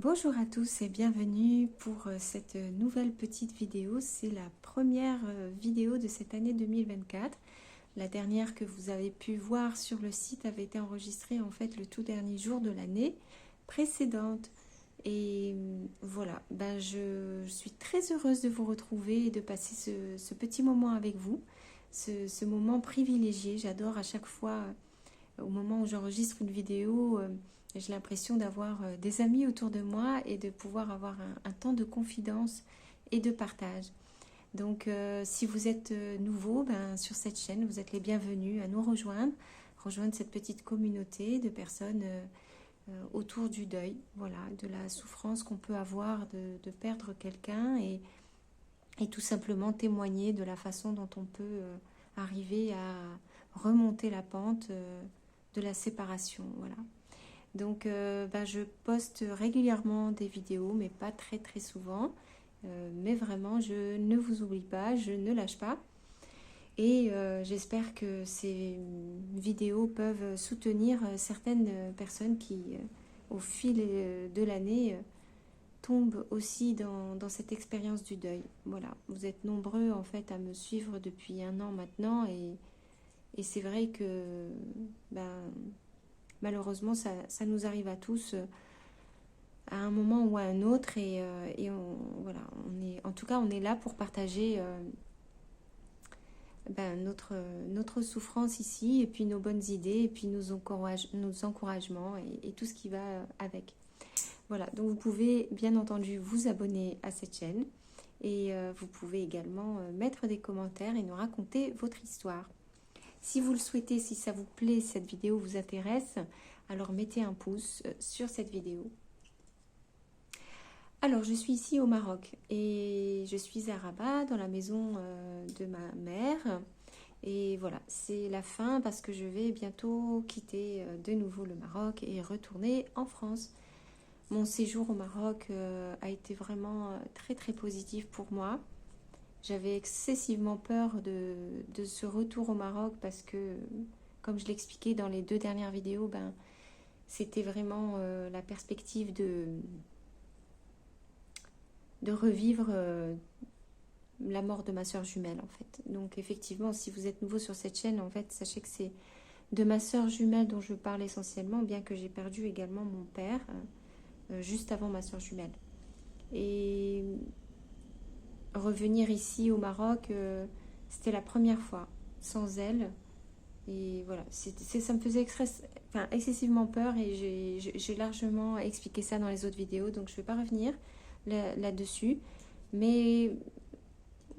Bonjour à tous et bienvenue pour cette nouvelle petite vidéo. C'est la première vidéo de cette année 2024. La dernière que vous avez pu voir sur le site avait été enregistrée en fait le tout dernier jour de l'année précédente. Et voilà, je suis très heureuse de vous retrouver et de passer ce petit moment avec vous, ce moment privilégié. J'adore à chaque fois, au moment où j'enregistre une vidéo, j'ai l'impression d'avoir des amis autour de moi et de pouvoir avoir un temps de confidence et de partage. Donc si vous êtes nouveau sur cette chaîne, vous êtes les bienvenus à nous rejoindre cette petite communauté de personnes autour du deuil, voilà, de la souffrance qu'on peut avoir de perdre quelqu'un et tout simplement témoigner de la façon dont on peut arriver à remonter la pente de la séparation, voilà. Donc je poste régulièrement des vidéos, mais pas très très souvent. Mais vraiment, je ne vous oublie pas, je ne lâche pas. Et j'espère que ces vidéos peuvent soutenir certaines personnes qui, au fil de l'année, tombent aussi dans cette expérience du deuil. Voilà, vous êtes nombreux en fait à me suivre depuis 1 an maintenant et c'est vrai que malheureusement ça nous arrive à tous à un moment ou à un autre et voilà, en tout cas on est là pour partager notre souffrance ici et puis nos bonnes idées et puis nos encouragements et tout ce qui va avec. Voilà, donc vous pouvez bien entendu vous abonner à cette chaîne et vous pouvez également mettre des commentaires et nous raconter votre histoire. Si vous le souhaitez, si ça vous plaît, si cette vidéo vous intéresse, alors mettez un pouce sur cette vidéo. Alors, je suis ici au Maroc et je suis à Rabat, dans la maison de ma mère. Et voilà, c'est la fin parce que je vais bientôt quitter de nouveau le Maroc et retourner en France. Mon séjour au Maroc a été vraiment très très positif pour moi. J'avais excessivement peur de ce retour au Maroc parce que, comme je l'expliquais dans les 2 dernières vidéos, c'était vraiment la perspective de revivre la mort de ma soeur jumelle en fait. Donc effectivement, si vous êtes nouveau sur cette chaîne, en fait, sachez que c'est de ma soeur jumelle dont je parle essentiellement, bien que j'ai perdu également mon père juste avant ma soeur jumelle. Et revenir ici au Maroc, c'était la première fois sans elle. Et voilà, ça me faisait excessivement peur et j'ai largement expliqué ça dans les autres vidéos, donc je ne vais pas revenir là-dessus. Mais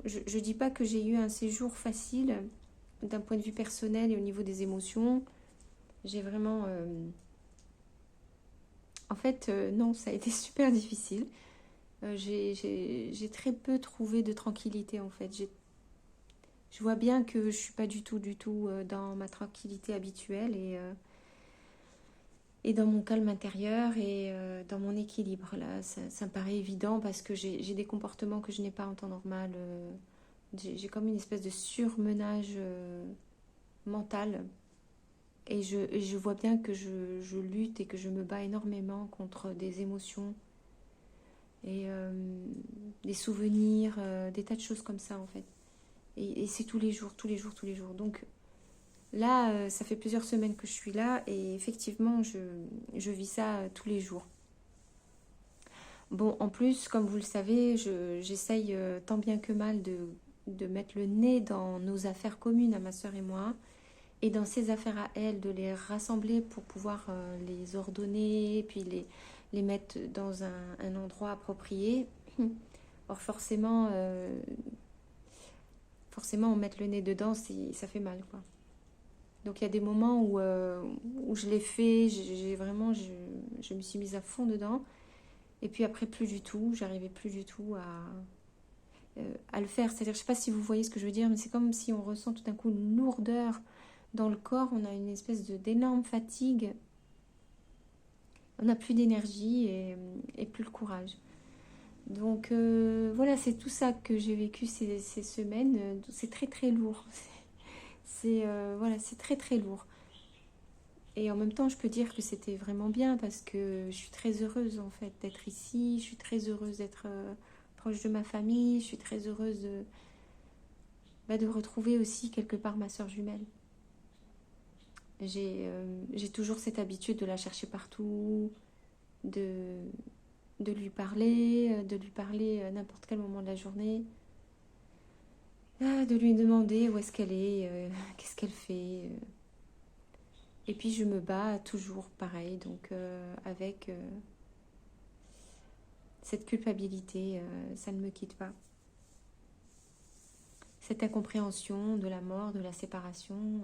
je ne dis pas que j'ai eu un séjour facile d'un point de vue personnel et au niveau des émotions. J'ai vraiment... En fait, non, ça a été super difficile. J'ai très peu trouvé de tranquillité en fait. Je vois bien que je ne suis pas du tout dans ma tranquillité habituelle et dans mon calme intérieur et dans mon équilibre. Là, ça me paraît évident parce que j'ai des comportements que je n'ai pas en temps normal. J'ai comme une espèce de surmenage mental. Et je vois bien que je lutte et que je me bats énormément contre des émotions et des souvenirs, des tas de choses comme ça en fait. Et c'est tous les jours, tous les jours, tous les jours. Donc là, ça fait plusieurs semaines que je suis là et effectivement, je vis ça tous les jours. Bon, en plus, comme vous le savez, j'essaye tant bien que mal de mettre le nez dans nos affaires communes à ma soeur et moi et dans ses affaires à elle, de les rassembler pour pouvoir les ordonner, puis les mettre dans un endroit approprié. Or, forcément, on met le nez dedans, ça fait mal, quoi. Donc, il y a des moments où je l'ai fait, je me suis mise à fond dedans. Et puis après, plus du tout, j'arrivais plus du tout à le faire. C'est-à-dire, je sais pas si vous voyez ce que je veux dire, mais c'est comme si on ressent tout d'un coup une lourdeur dans le corps, on a une espèce d'énorme fatigue, on n'a plus d'énergie et plus le courage. Donc voilà, c'est tout ça que j'ai vécu ces semaines. C'est très très lourd. Voilà, c'est très très lourd. Et en même temps, je peux dire que c'était vraiment bien parce que je suis très heureuse en fait d'être ici. Je suis très heureuse d'être proche de ma famille. Je suis très heureuse de retrouver aussi quelque part ma soeur jumelle. J'ai toujours cette habitude de la chercher partout, de, de lui parler à n'importe quel moment de la journée, de lui demander où est-ce qu'elle est, qu'est-ce qu'elle fait. Et puis je me bats toujours pareil, donc avec cette culpabilité, ça ne me quitte pas. Cette incompréhension de la mort, de la séparation.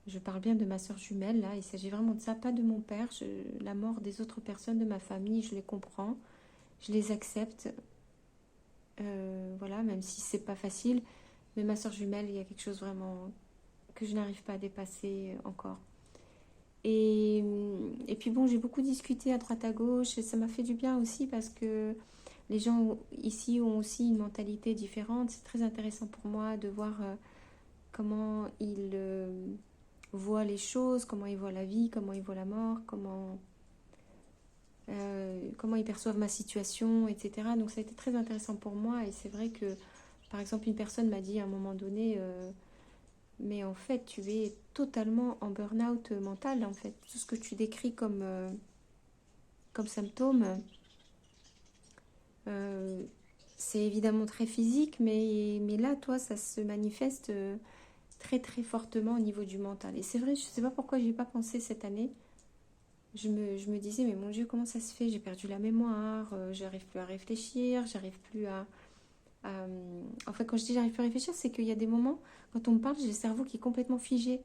Je parle bien de ma soeur jumelle, là. Il s'agit vraiment de ça, pas de mon père. La mort des autres personnes de ma famille, je les comprends, je les accepte. Voilà, même si c'est pas facile. Mais ma soeur jumelle, il y a quelque chose vraiment que je n'arrive pas à dépasser encore. Et puis bon, j'ai beaucoup discuté à droite à gauche et ça m'a fait du bien aussi parce que les gens ici ont aussi une mentalité différente. C'est très intéressant pour moi de voir comment ils voient les choses, comment ils voient la vie, comment ils voient la mort, comment ils perçoivent ma situation, etc. Donc ça a été très intéressant pour moi et c'est vrai que, par exemple, une personne m'a dit à un moment donné, mais en fait, tu es totalement en burn-out mental, en fait. Tout ce que tu décris comme symptômes, euh, c'est évidemment très physique, mais là, toi, ça se manifeste très très fortement au niveau du mental. Et c'est vrai, je ne sais pas pourquoi j'y ai pas pensé cette année. Je me disais, mais mon Dieu, comment ça se fait? J'ai perdu la mémoire, j'arrive plus à réfléchir, j'arrive plus en fait, quand je dis j'arrive plus à réfléchir, c'est qu'il y a des moments, quand on me parle, j'ai le cerveau qui est complètement figé.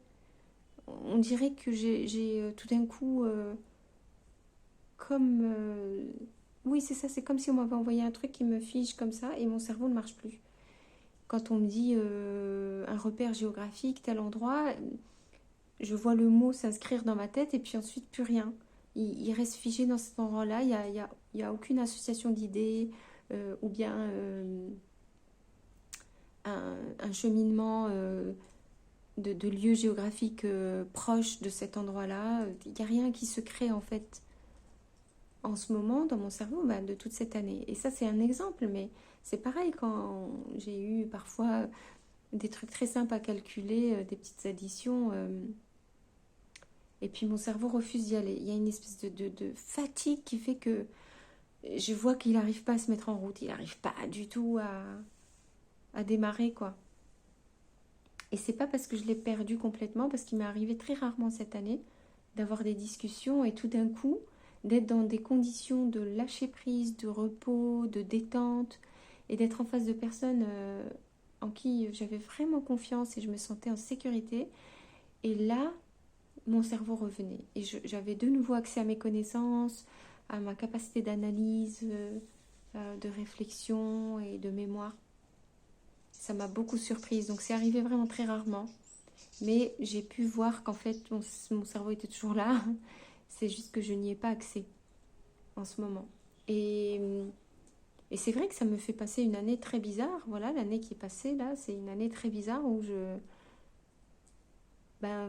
On dirait que j'ai tout d'un coup, comme... oui, c'est ça, c'est comme si on m'avait envoyé un truc qui me fige comme ça et mon cerveau ne marche plus. Quand on me dit un repère géographique, tel endroit, je vois le mot s'inscrire dans ma tête et puis ensuite plus rien. Il reste figé dans cet endroit-là, il y a aucune association d'idées ou bien un cheminement de lieux géographiques proches de cet endroit-là. Il n'y a rien qui se crée en fait en ce moment dans mon cerveau de toute cette année. Et ça c'est un exemple, mais c'est pareil quand j'ai eu parfois des trucs très simples à calculer, des petites additions. Et puis mon cerveau refuse d'y aller. Il y a une espèce de fatigue qui fait que je vois qu'il n'arrive pas à se mettre en route. Il n'arrive pas du tout à démarrer, quoi. Et c'est pas parce que je l'ai perdu complètement, parce qu'il m'est arrivé très rarement cette année d'avoir des discussions et tout d'un coup d'être dans des conditions de lâcher prise, de repos, de détente et d'être en face de personnes en qui j'avais vraiment confiance et je me sentais en sécurité. Et là, mon cerveau revenait. Et j'avais de nouveau accès à mes connaissances, à ma capacité d'analyse, de réflexion et de mémoire. Ça m'a beaucoup surprise. Donc c'est arrivé vraiment très rarement. Mais j'ai pu voir qu'en fait, mon cerveau était toujours là. C'est juste que je n'y ai pas accès en ce moment. Et, et c'est vrai que ça me fait passer une année très bizarre. Voilà, l'année qui est passée, là, c'est une année très bizarre où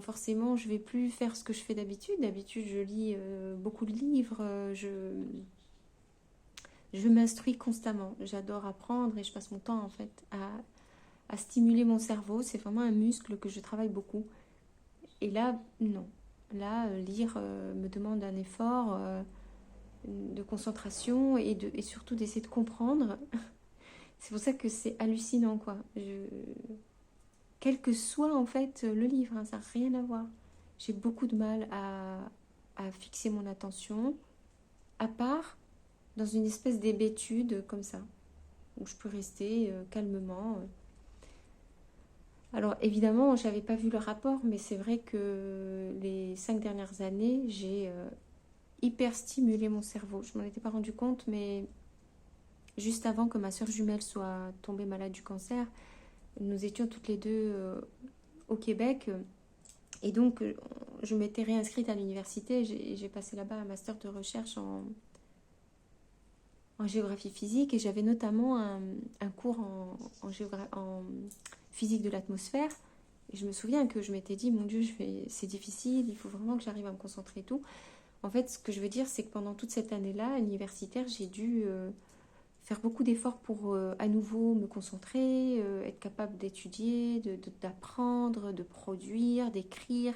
forcément, je vais plus faire ce que je fais d'habitude. D'habitude, je lis beaucoup de livres, je m'instruis constamment. J'adore apprendre et je passe mon temps en fait à stimuler mon cerveau. C'est vraiment un muscle que je travaille beaucoup. Et là, non. Là, lire me demande un effort de concentration et surtout d'essayer de comprendre. C'est pour ça que c'est hallucinant, quoi. Quel que soit en fait le livre, hein, ça n'a rien à voir. J'ai beaucoup de mal à fixer mon attention, à part dans une espèce d'hébétude comme ça, où je peux rester calmement. Alors évidemment, je n'avais pas vu le rapport, mais c'est vrai que les 5 dernières années, j'ai hyper stimulé mon cerveau. Je m'en étais pas rendu compte, mais juste avant que ma soeur jumelle soit tombée malade du cancer, nous étions toutes les deux au Québec. Et donc, je m'étais réinscrite à l'université. J'ai passé là-bas un master de recherche en géographie physique et j'avais notamment un cours en physique de l'atmosphère. Et je me souviens que je m'étais dit, mon Dieu, c'est difficile, il faut vraiment que j'arrive à me concentrer et tout. En fait, ce que je veux dire, c'est que pendant toute cette année-là, universitaire, j'ai dû faire beaucoup d'efforts pour à nouveau me concentrer, être capable d'étudier, d'apprendre, de produire, d'écrire,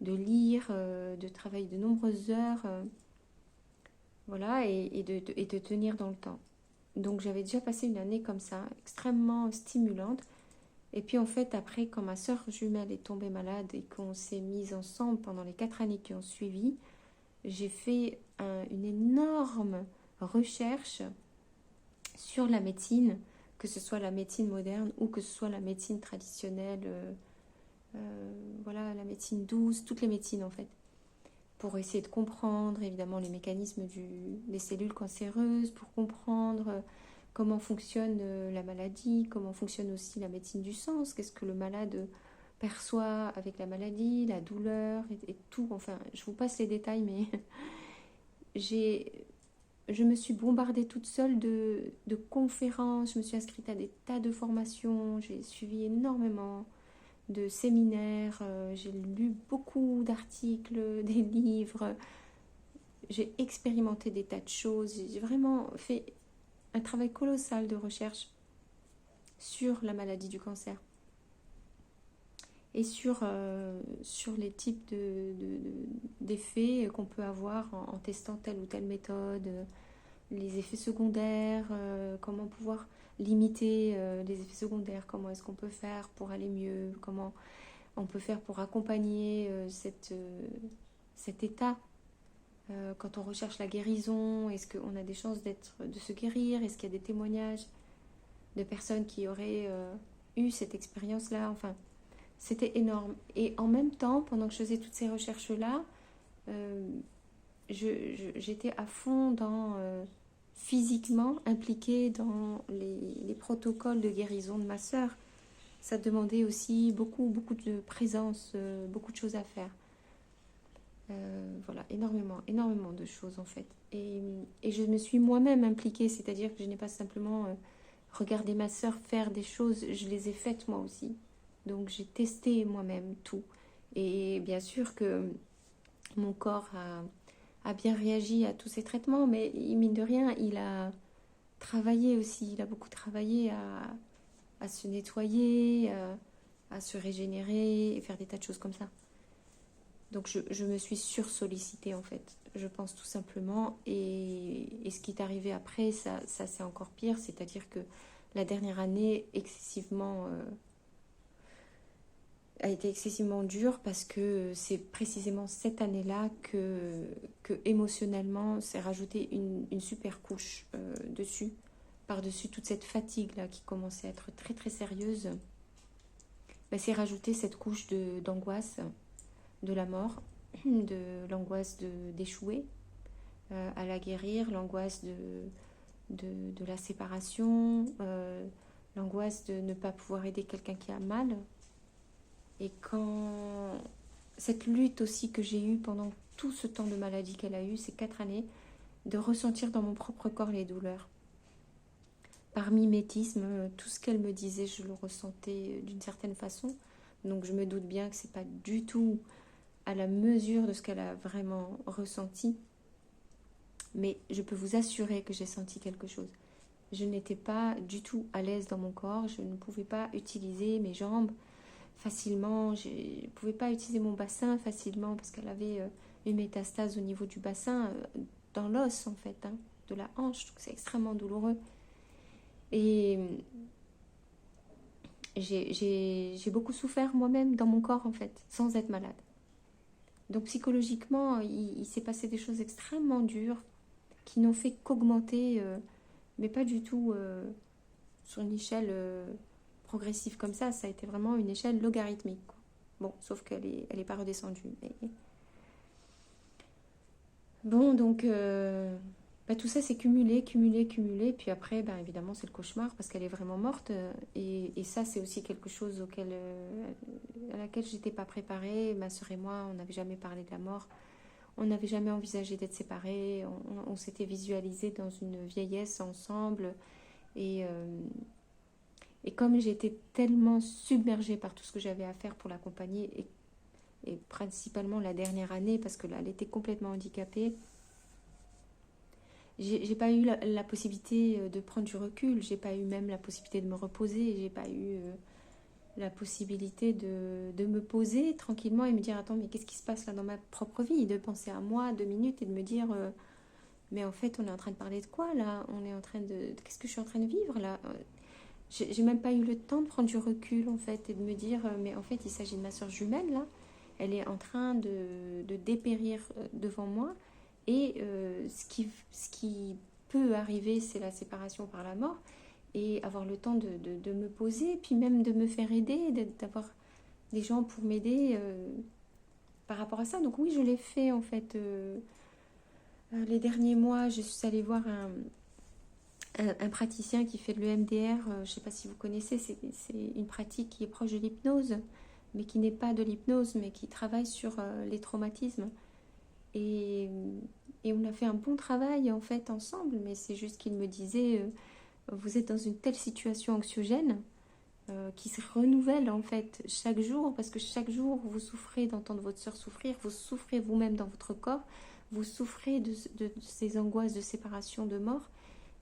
de lire, de travailler de nombreuses heures, voilà, et de tenir dans le temps. Donc j'avais déjà passé une année comme ça, extrêmement stimulante. Et puis en fait, après, quand ma sœur jumelle est tombée malade et qu'on s'est mis ensemble pendant les 4 années qui ont suivi, j'ai fait une énorme recherche sur la médecine, que ce soit la médecine moderne ou que ce soit la médecine traditionnelle, voilà, la médecine douce, toutes les médecines en fait, pour essayer de comprendre évidemment les mécanismes des cellules cancéreuses, pour comprendre comment fonctionne la maladie, comment fonctionne aussi la médecine du sens, qu'est-ce que le malade perçoit avec la maladie, la douleur et tout. Enfin, je vous passe les détails, mais je me suis bombardée toute seule de conférences, je me suis inscrite à des tas de formations, j'ai suivi énormément de séminaires, j'ai lu beaucoup d'articles, des livres, j'ai expérimenté des tas de choses, j'ai vraiment fait un travail colossal de recherche sur la maladie du cancer et sur les types d'effets qu'on peut avoir en testant telle ou telle méthode, les effets secondaires, comment pouvoir limiter les effets secondaires, comment est-ce qu'on peut faire pour aller mieux, comment on peut faire pour accompagner cet état. Quand on recherche la guérison, est-ce qu'on a des chances de se guérir? Est-ce qu'il y a des témoignages de personnes qui auraient eu cette expérience-là? Enfin, c'était énorme. Et en même temps, pendant que je faisais toutes ces recherches-là, euh, j'étais à fond physiquement impliquée dans les protocoles de guérison de ma sœur. Ça demandait aussi beaucoup, beaucoup de présence, beaucoup de choses à faire. Voilà, énormément, énormément de choses en fait. Et je me suis moi-même impliquée, c'est-à-dire que je n'ai pas simplement regardé ma sœur faire des choses, je les ai faites moi aussi. Donc j'ai testé moi-même tout. Et bien sûr que mon corps a bien réagi à tous ces traitements, mais mine de rien, il a travaillé aussi, il a beaucoup travaillé à se nettoyer, à se régénérer et faire des tas de choses comme ça. Donc je me suis sursollicitée en fait, je pense tout simplement. Et ce qui est arrivé après, ça c'est encore pire, c'est-à-dire que la dernière année a été excessivement dure parce que c'est précisément cette année-là que émotionnellement s'est rajouté une super couche dessus, par-dessus toute cette fatigue-là qui commençait à être très très sérieuse. Ben, c'est rajouté cette couche d'angoisse de la mort, de l'angoisse d'échouer à la guérir, l'angoisse de la séparation, l'angoisse de ne pas pouvoir aider quelqu'un qui a mal. Et quand cette lutte aussi que j'ai eue pendant tout ce temps de maladie qu'elle a eu, ces 4 années, de ressentir dans mon propre corps les douleurs. Par mimétisme, tout ce qu'elle me disait, je le ressentais d'une certaine façon. Donc je me doute bien que c'est pas du tout à la mesure de ce qu'elle a vraiment ressenti. Mais je peux vous assurer que j'ai senti quelque chose. Je n'étais pas du tout à l'aise dans mon corps, je ne pouvais pas utiliser mes jambes facilement, je ne pouvais pas utiliser mon bassin facilement parce qu'elle avait une métastase au niveau du bassin, dans l'os en fait, hein, de la hanche, donc c'est extrêmement douloureux. Et j'ai beaucoup souffert moi-même dans mon corps en fait, sans être malade. Donc psychologiquement, il s'est passé des choses extrêmement dures qui n'ont fait qu'augmenter, mais pas du tout sur une échelle progressive comme ça a été vraiment une échelle logarithmique, quoi. Bon, sauf elle est pas redescendue. Mais... Bon, donc bah, tout ça s'est cumulé, cumulé, cumulé. Puis après, bah, évidemment, c'est le cauchemar parce qu'elle est vraiment morte. Et ça, c'est aussi quelque chose à laquelle j'étais pas préparée. Ma soeur et moi, on n'avait jamais parlé de la mort. On n'avait jamais envisagé d'être séparés. On s'était visualisé dans une vieillesse ensemble. Et, Et comme j'étais tellement submergée par tout ce que j'avais à faire pour l'accompagner, et principalement la dernière année, parce que là, elle était complètement handicapée, j'ai pas eu la possibilité de prendre du recul, j'ai pas eu même la possibilité de me reposer, j'ai pas eu la possibilité de me poser tranquillement et me dire attends, mais qu'est-ce qui se passe là dans ma propre vie, de penser à moi 2 minutes et de me dire mais en fait on est en train de parler de quoi là, on est en train de qu'est-ce que je suis en train de vivre là. J'ai même pas eu le temps de prendre du recul en fait et de me dire mais en fait il s'agit de ma soeur jumelle là, elle est en train de dépérir devant moi et ce qui peut arriver c'est la séparation par la mort et avoir le temps de me poser puis même de me faire aider, d'avoir des gens pour m'aider par rapport à ça. Donc oui je l'ai fait en fait les derniers mois je suis allée voir un praticien qui fait de l'EMDR, je ne sais pas si vous connaissez, c'est une pratique qui est proche de l'hypnose, mais qui n'est pas de l'hypnose, mais qui travaille sur les traumatismes. Et, et on a fait un bon travail en fait ensemble, mais c'est juste qu'il me disait, vous êtes dans une telle situation anxiogène qui se renouvelle en fait chaque jour, parce que chaque jour vous souffrez d'entendre votre soeur souffrir, vous souffrez vous-même dans votre corps, vous souffrez de ces angoisses de séparation, de mort.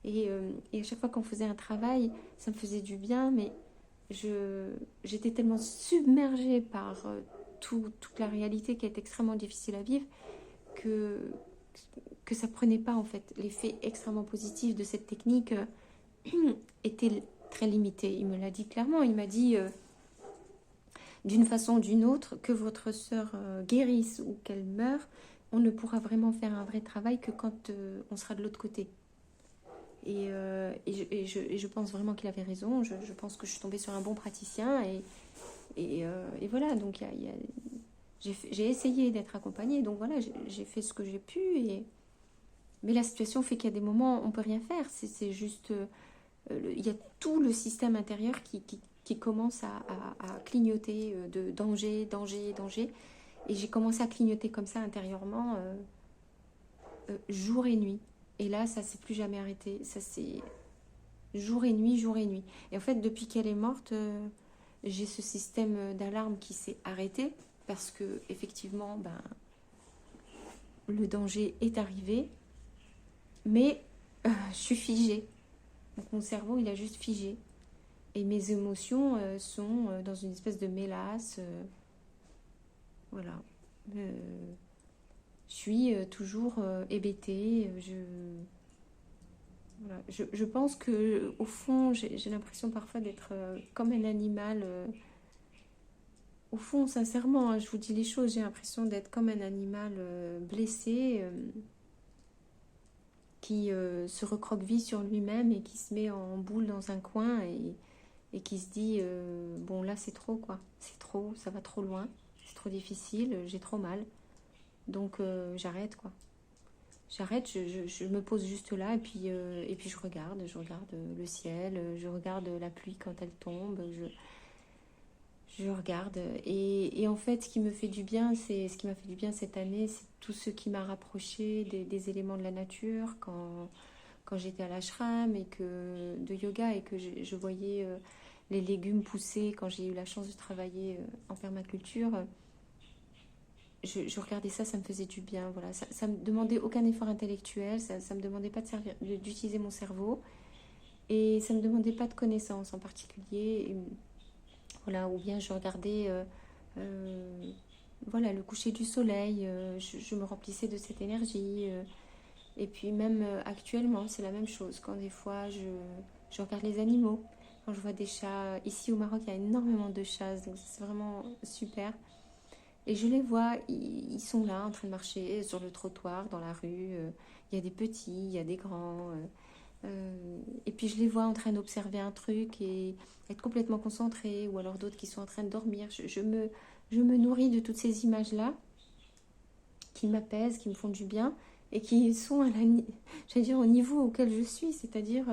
Et à chaque fois qu'on faisait un travail, ça me faisait du bien, mais j'étais tellement submergée par toute la réalité qui est extrêmement difficile à vivre que, que ça prenait pas en fait. L'effet extrêmement positif de cette technique était très limité. Il me l'a dit clairement, il m'a dit d'une façon ou d'une autre, que votre sœur guérisse ou qu'elle meure, on ne pourra vraiment faire un vrai travail que quand on sera de l'autre côté. Et je pense vraiment qu'il avait raison. Je pense que je suis tombée sur un bon praticien. Et voilà, donc j'ai essayé d'être accompagnée. Donc voilà, j'ai fait ce que j'ai pu. Mais la situation fait qu'il y a des moments où on ne peut rien faire. C'est juste... il y a tout le système intérieur qui commence à clignoter de danger, danger, danger. Et j'ai commencé à clignoter comme ça intérieurement jour et nuit. Et là, ça s'est plus jamais arrêté. Ça c'est jour et nuit, jour et nuit. Et en fait, depuis qu'elle est morte, j'ai ce système d'alarme qui s'est arrêté parce que effectivement, ben, le danger est arrivé, mais je suis figée. Donc mon cerveau, il a juste figé. Et mes émotions sont dans une espèce de mélasse. Voilà. Je suis toujours hébétée. Voilà. Je pense que au fond, j'ai l'impression parfois d'être comme un animal. Au fond, sincèrement, hein, je vous dis les choses, j'ai l'impression d'être comme un animal blessé qui se recroqueville sur lui-même et qui se met en boule dans un coin et qui se dit bon là c'est trop quoi, c'est trop, ça va trop loin, c'est trop difficile, j'ai trop mal, donc j'arrête quoi. J'arrête, je me pose juste là et puis je regarde le ciel, je regarde la pluie quand elle tombe, je regarde. Et en fait, ce qui me fait du bien, c'est ce qui m'a fait du bien cette année, c'est tout ce qui m'a rapproché des éléments de la nature quand j'étais à l'ashram et que de yoga et que je voyais les légumes pousser quand j'ai eu la chance de travailler en permaculture. Je regardais ça, ça me faisait du bien. Voilà, ça me demandait aucun effort intellectuel, ça me demandait pas d'utiliser mon cerveau et ça me demandait pas de connaissances en particulier. Et, voilà, ou bien je regardais voilà, le coucher du soleil, je me remplissais de cette énergie. Et puis même actuellement, c'est la même chose. Quand des fois, je regarde les animaux, quand je vois des chats, ici au Maroc, il y a énormément de chats, donc c'est vraiment super. Et je les vois, ils sont là en train de marcher sur le trottoir, dans la rue. Il y a des petits, il y a des grands. Et puis je les vois en train d'observer un truc et être complètement concentrés, ou alors d'autres qui sont en train de dormir. Je me nourris de toutes ces images-là qui m'apaisent, qui me font du bien et qui sont à j'allais dire, au niveau auquel je suis, c'est-à-dire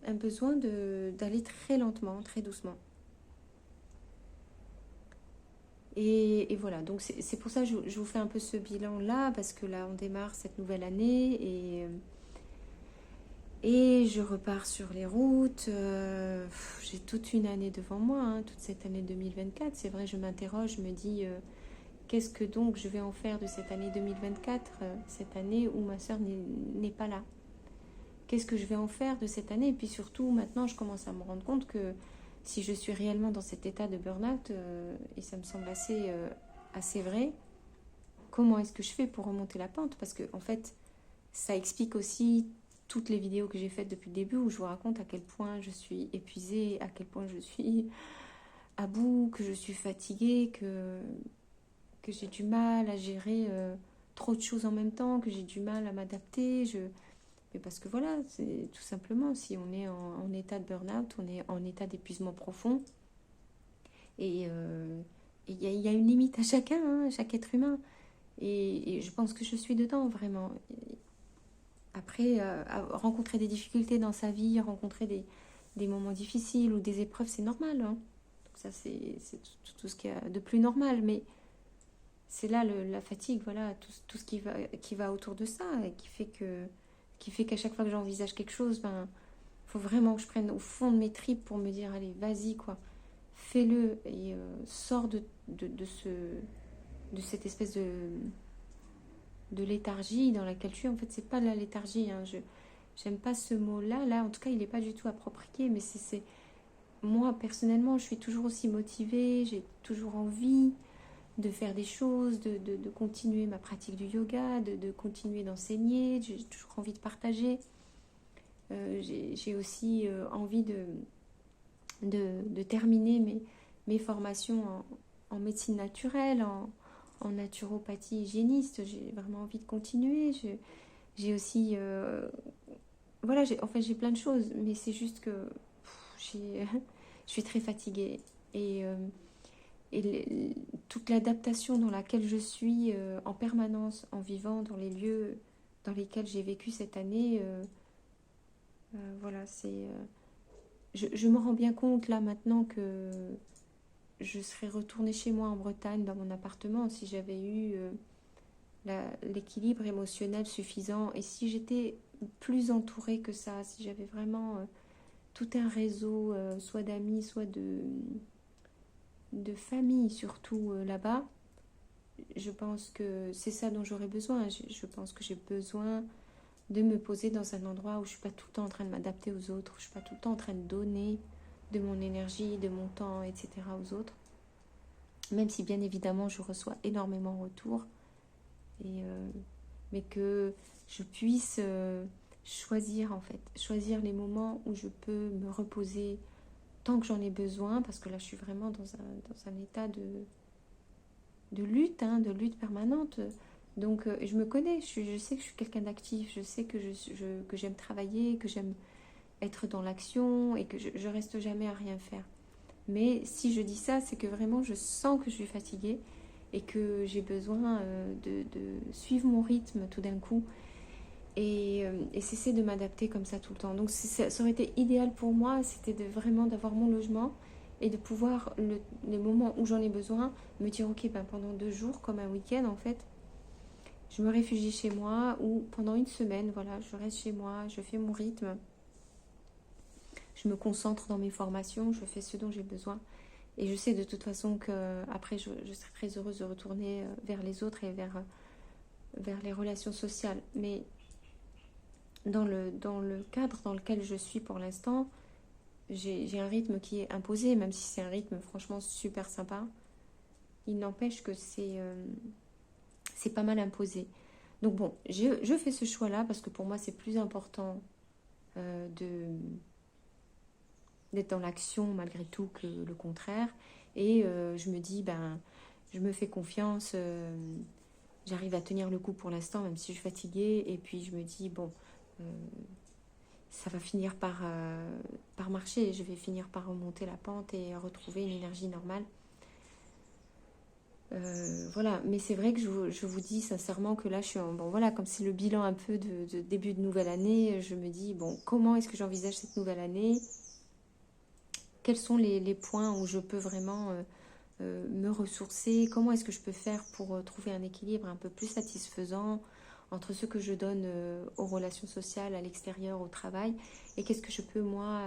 un besoin d'aller très lentement, très doucement. Et voilà, donc c'est pour ça que je vous fais un peu ce bilan-là, parce que là, on démarre cette nouvelle année Et je repars sur les routes. J'ai toute une année devant moi, hein, toute cette année 2024. C'est vrai, je m'interroge, je me dis, qu'est-ce que donc je vais en faire de cette année 2024, cette année où ma sœur n'est pas là? Qu'est-ce que je vais en faire de cette année? Et puis surtout, maintenant, je commence à me rendre compte que si je suis réellement dans cet état de burn-out, et ça me semble assez vrai, comment est-ce que je fais pour remonter la pente? Parce que, en fait, ça explique aussi toutes les vidéos que j'ai faites depuis le début où je vous raconte à quel point je suis épuisée, à quel point je suis à bout, que je suis fatiguée, que j'ai du mal à gérer trop de choses en même temps, que j'ai du mal à m'adapter. Mais parce que voilà, c'est tout simplement, si on est en état de burn-out, on est en état d'épuisement profond. Et y a une limite à chacun, hein, à chaque être humain. Et je pense que je suis dedans, vraiment. Après, rencontrer des difficultés dans sa vie, rencontrer des moments difficiles ou des épreuves, c'est normal, hein. Donc ça, c'est tout ce qu'il y a de plus normal. Mais c'est là la fatigue, voilà, tout ce qui va autour de ça et qui fait qu'à chaque fois que j'envisage quelque chose, ben, faut vraiment que je prenne au fond de mes tripes pour me dire, allez, vas-y, quoi, fais-le et sors de cette espèce de léthargie dans laquelle tu es. En fait, c'est pas de la léthargie, hein. J'aime pas ce mot-là. Là, en tout cas, il n'est pas du tout approprié, mais moi, personnellement, je suis toujours aussi motivée, j'ai toujours envie de faire des choses, de continuer ma pratique du yoga, de continuer d'enseigner, j'ai toujours envie de partager. J'ai aussi envie de terminer mes formations en médecine naturelle, en naturopathie hygiéniste. J'ai vraiment envie de continuer. J'ai aussi... voilà, en fait, j'ai plein de choses, mais c'est juste que je suis très fatiguée. Et, euh, et toute l'adaptation dans laquelle je suis en permanence, en vivant dans les lieux dans lesquels j'ai vécu cette année, voilà, je me rends bien compte là maintenant que je serais retournée chez moi en Bretagne dans mon appartement si j'avais eu l'équilibre émotionnel suffisant et si j'étais plus entourée que ça, si j'avais vraiment tout un réseau, soit d'amis, soit de famille surtout là-bas. Je pense que c'est ça dont j'aurais besoin. Je pense que j'ai besoin de me poser dans un endroit où je ne suis pas tout le temps en train de m'adapter aux autres, où je ne suis pas tout le temps en train de donner de mon énergie, de mon temps, etc. aux autres. Même si bien évidemment je reçois énormément en retour. Mais que je puisse choisir en fait, choisir les moments où je peux me reposer tant que j'en ai besoin, parce que là je suis vraiment dans un état de lutte, hein, de lutte permanente. Donc je me connais, je sais que je suis quelqu'un d'actif, je sais que que j'aime travailler, que j'aime être dans l'action et que je reste jamais à rien faire. Mais si je dis ça, c'est que vraiment je sens que je suis fatiguée et que j'ai besoin de suivre mon rythme tout d'un coup et cesser de m'adapter comme ça tout le temps. Donc ça aurait été idéal pour moi, c'était vraiment d'avoir mon logement et de pouvoir, les moments où j'en ai besoin, me dire ok, ben, pendant 2 jours, comme un week-end en fait, je me réfugie chez moi ou pendant une semaine, voilà, je reste chez moi, je fais mon rythme, je me concentre dans mes formations, je fais ce dont j'ai besoin. Et je sais de toute façon que après je serai très heureuse de retourner vers les autres et vers les relations sociales. Mais dans le cadre dans lequel je suis pour l'instant, j'ai un rythme qui est imposé, même si c'est un rythme franchement super sympa. Il n'empêche que c'est pas mal imposé. Donc bon, je fais ce choix-là parce que pour moi c'est plus important d'être dans l'action malgré tout que le contraire. Et je me dis, ben, je me fais confiance, j'arrive à tenir le coup pour l'instant, même si je suis fatiguée. Et puis je me dis, bon, euh, ça va finir par marcher, je vais finir par remonter la pente et retrouver une énergie normale. Voilà, mais c'est vrai que je vous dis sincèrement que là, je suis bon, voilà, comme c'est le bilan un peu de début de nouvelle année, je me dis, bon, comment est-ce que j'envisage cette nouvelle année? Quels sont les points où je peux vraiment me ressourcer? Comment est-ce que je peux faire pour trouver un équilibre un peu plus satisfaisant entre ce que je donne aux relations sociales, à l'extérieur, au travail, et qu'est-ce que je peux, moi,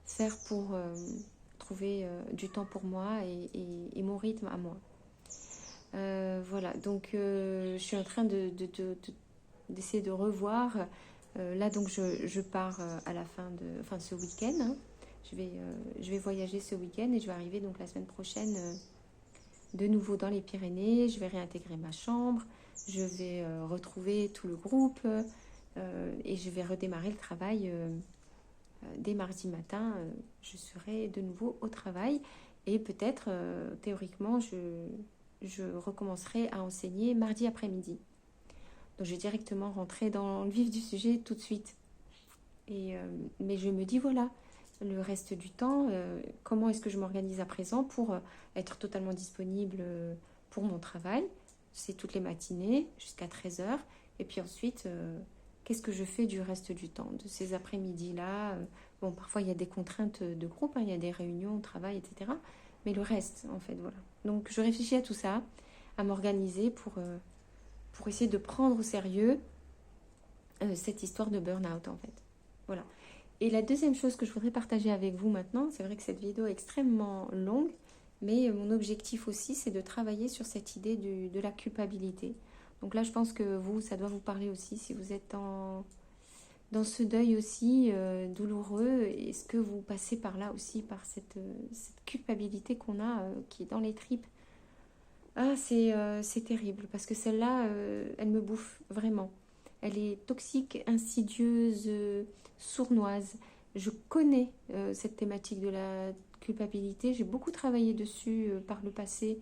faire pour trouver du temps pour moi et mon rythme à moi. Voilà, donc je suis en train d'essayer de revoir. Là, donc, je pars à la fin de ce week-end. Hein. Je vais voyager ce week-end et je vais arriver donc la semaine prochaine de nouveau dans les Pyrénées. Je vais réintégrer ma chambre. Je vais retrouver tout le groupe et je vais redémarrer le travail dès mardi matin. Je serai de nouveau au travail et peut-être, théoriquement, je recommencerai à enseigner mardi après-midi. Donc je vais directement rentrer dans le vif du sujet tout de suite. Mais je me dis, voilà, le reste du temps, comment est-ce que je m'organise à présent pour être totalement disponible pour mon travail. C'est toutes les matinées jusqu'à 13 heures. Et puis ensuite, qu'est-ce que je fais du reste du temps, de ces après-midi-là. Bon, parfois, il y a des contraintes de groupe, hein, il y a des réunions au travail, etc. Mais le reste, en fait, voilà. Donc, je réfléchis à tout ça, à m'organiser pour essayer de prendre au sérieux cette histoire de burn-out, en fait. Voilà. Et la deuxième chose que je voudrais partager avec vous maintenant, c'est vrai que cette vidéo est extrêmement longue, mais mon objectif aussi, c'est de travailler sur cette idée de la culpabilité. Donc là, je pense que vous, ça doit vous parler aussi, si vous êtes dans ce deuil aussi douloureux. Est-ce que vous passez par là aussi, par cette culpabilité qu'on a, qui est dans les tripes? Ah, c'est terrible, parce que celle-là, elle me bouffe, vraiment. Elle est toxique, insidieuse, sournoise. Je connais cette thématique de la culpabilité. J'ai beaucoup travaillé dessus par le passé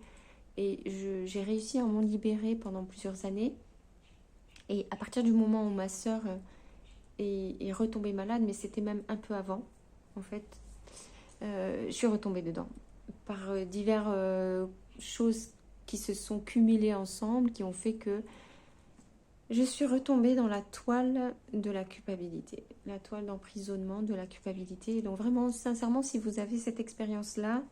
et j'ai réussi à m'en libérer pendant plusieurs années. Et à partir du moment où ma sœur est retombée malade, mais c'était même un peu avant, en fait, je suis retombée dedans par diverses choses qui se sont cumulées ensemble, qui ont fait que je suis retombée dans la toile de la culpabilité, la toile d'emprisonnement de la culpabilité. Donc vraiment, sincèrement, si vous avez cette expérience-là,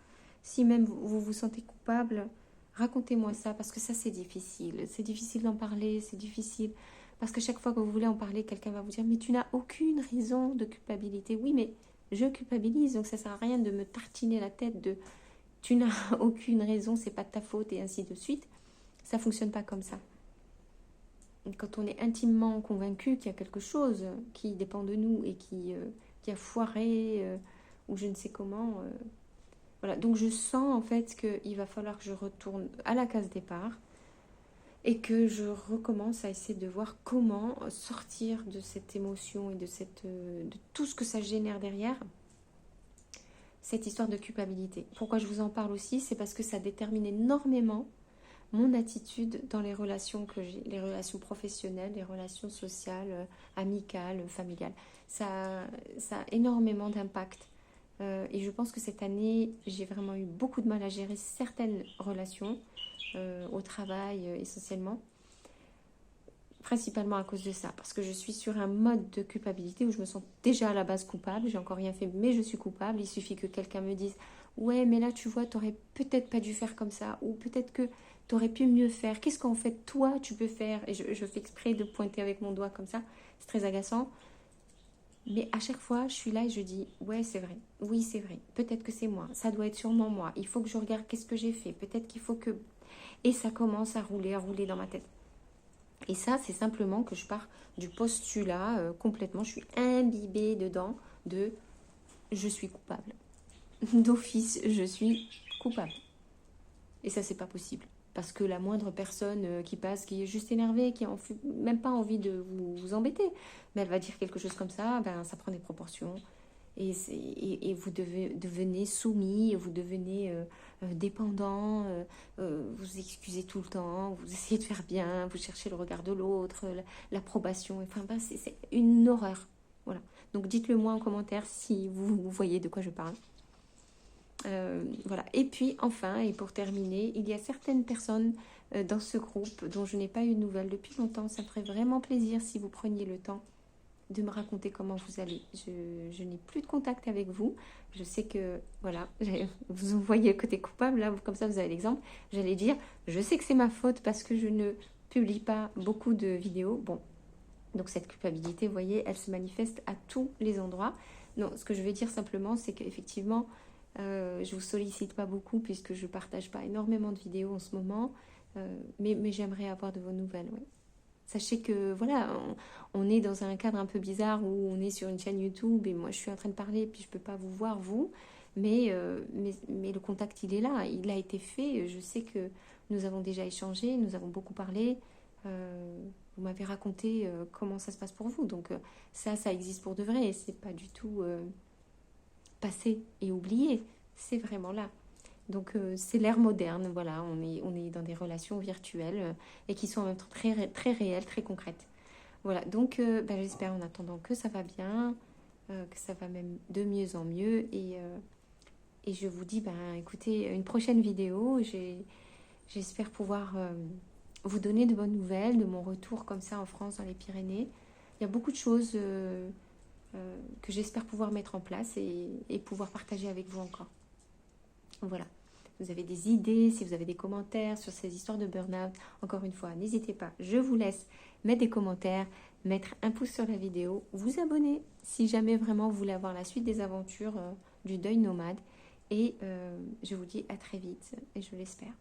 si même vous vous sentez coupable, racontez-moi ça, parce que ça, c'est difficile. C'est difficile d'en parler, c'est difficile. Parce que chaque fois que vous voulez en parler, quelqu'un va vous dire « Mais tu n'as aucune raison de culpabilité. » Oui, mais je culpabilise, donc ça ne sert à rien de me tartiner la tête de « Tu n'as aucune raison, c'est pas de ta faute » et ainsi de suite. Ça ne fonctionne pas comme ça. Quand on est intimement convaincu qu'il y a quelque chose qui dépend de nous et qui a foiré ou je ne sais comment, voilà. Donc je sens en fait qu'il va falloir que je retourne à la case départ et que je recommence à essayer de voir comment sortir de cette émotion et de tout ce que ça génère derrière, cette histoire de culpabilité. Pourquoi je vous en parle aussi, c'est parce que ça détermine énormément mon attitude dans les relations que j'ai, les relations professionnelles, les relations sociales, amicales, familiales. Ça a énormément d'impact. Et je pense que cette année, j'ai vraiment eu beaucoup de mal à gérer certaines relations, au travail essentiellement, principalement à cause de ça, parce que je suis sur un mode de culpabilité où je me sens déjà à la base coupable, j'ai encore rien fait, mais je suis coupable. Il suffit que quelqu'un me dise « Ouais, mais là, tu vois, t'aurais peut-être pas dû faire comme ça, ou peut-être que t'aurais pu mieux faire. Qu'est-ce qu'en fait, toi, tu peux faire ?» Et je fais exprès de pointer avec mon doigt comme ça, c'est très agaçant. Mais à chaque fois, je suis là et je dis « Ouais, c'est vrai, oui, c'est vrai, peut-être que c'est moi, ça doit être sûrement moi, il faut que je regarde qu'est-ce que j'ai fait, peut-être qu'il faut que... » Et ça commence à rouler dans ma tête. Et ça, c'est simplement que je pars du postulat complètement, je suis imbibée dedans de « je suis coupable ». D'office, je suis coupable. Et ça, c'est pas possible. Parce que la moindre personne qui passe, qui est juste énervée, qui n'a même pas envie de vous embêter, mais elle va dire quelque chose comme ça, ben, ça prend des proportions. Et vous devenez soumis, vous devenez dépendant, vous excusez tout le temps, vous essayez de faire bien, vous cherchez le regard de l'autre, l'approbation. Enfin, ben, c'est une horreur. Voilà. Donc dites-le moi en commentaire si vous voyez de quoi je parle. Voilà. Et puis enfin, et pour terminer, il y a certaines personnes dans ce groupe dont je n'ai pas eu de nouvelles depuis longtemps. Ça me ferait vraiment plaisir si vous preniez le temps de me raconter comment vous allez. Je n'ai plus de contact avec vous. Je sais que, voilà, vous voyez le côté coupable, là, comme ça vous avez l'exemple. J'allais dire, je sais que c'est ma faute parce que je ne publie pas beaucoup de vidéos. Bon, donc cette culpabilité, vous voyez, elle se manifeste à tous les endroits. Non, ce que je vais dire simplement, c'est qu'effectivement, je vous sollicite pas beaucoup puisque je partage pas énormément de vidéos en ce moment, mais j'aimerais avoir de vos nouvelles, oui. Sachez que voilà, on est dans un cadre un peu bizarre où on est sur une chaîne YouTube et moi je suis en train de parler puis je peux pas vous voir vous, mais le contact il est là, il a été fait. Je sais que nous avons déjà échangé, nous avons beaucoup parlé. Vous m'avez raconté comment ça se passe pour vous, donc ça existe pour de vrai. C'est pas du tout passé et oublié, c'est vraiment là. Donc c'est l'ère moderne, voilà, on est dans des relations virtuelles et qui sont en même temps très réelles, très concrètes. Voilà, donc j'espère en attendant que ça va bien, que ça va même de mieux en mieux. Et je vous dis, écoutez, une prochaine vidéo, j'espère pouvoir vous donner de bonnes nouvelles de mon retour comme ça en France, dans les Pyrénées. Il y a beaucoup de choses que j'espère pouvoir mettre en place et pouvoir partager avec vous encore. Voilà. Vous avez des idées, si vous avez des commentaires sur ces histoires de burn-out, encore une fois, n'hésitez pas. Je vous laisse mettre des commentaires, mettre un pouce sur la vidéo, vous abonner si jamais vraiment vous voulez avoir la suite des aventures du deuil nomade. Et je vous dis à très vite, et je l'espère.